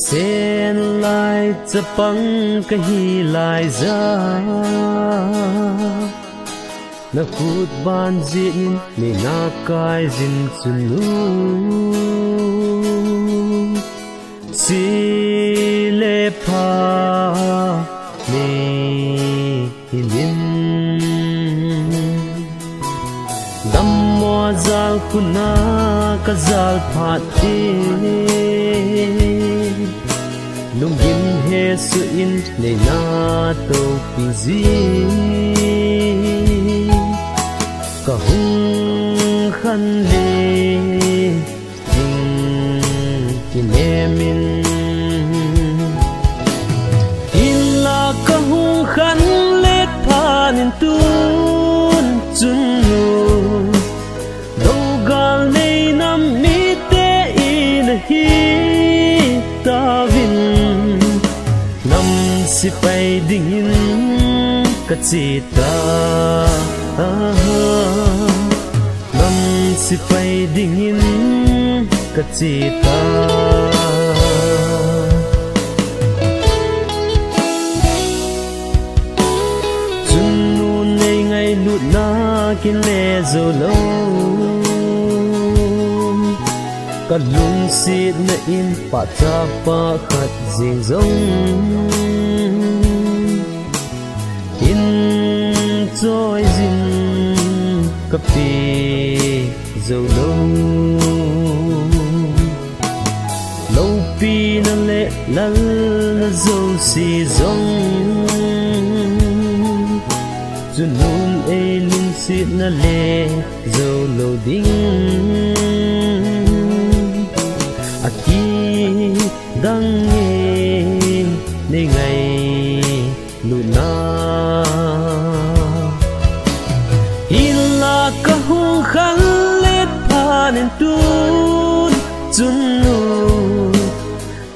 sen lai cha pang ka hi lai za na khut ban zin ni na kai zin chunu si le pha ni hilim dam mo zal kuna ka zal phat ti lung gin he su in le na to pi zi ka hung khan le ding ki ne min in la ka hung khan le phan in tun chun nu do gal nei nam mi te in hi ta vin nam si pai ding in ka chi ta nam si pai ding in ka chi ta chun nu nei ngai lut na kin le zo lo ka lung sit na in pa cha pa khat jing zong in choi zin ka pi zo lo lo pi na le lal na zo si zong junun e lung sit na le zo lo ding aki dang e ne ngai lu na illa ka hung khăn let phan in tun chun nu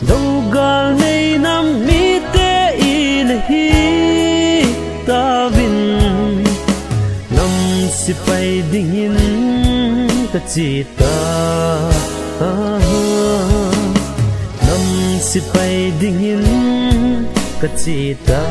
do gal nei nam mi te in hi ta vin nam si pai ding in ka chi ta nam si pai ding in ka chi ta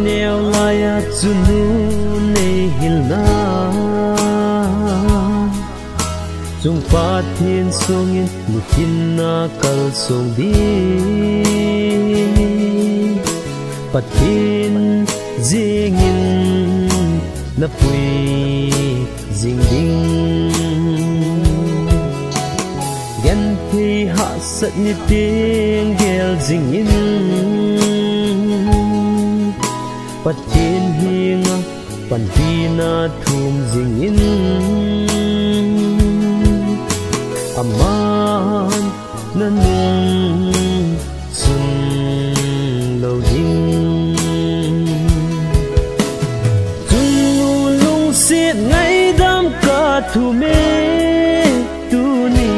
neo laya chunu nei hil na chung pa thiên song in mutin na kal song di patin jing in na pui jing ding gen thi ha sat ni tiếng gel jing in patin hinga pantina thum jing in aman nanung sun lo ding chung lung sit ngai dam ka thu me tu ni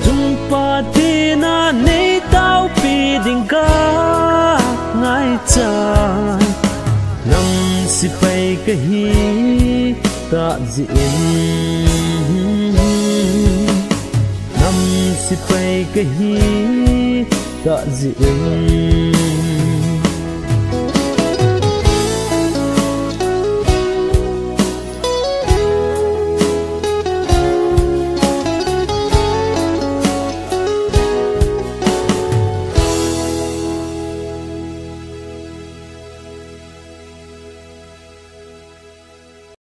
chung patina nei tao pi ding ka ngai cha nam si pai ka hi ta ji in nam si pai ka hi ta ji in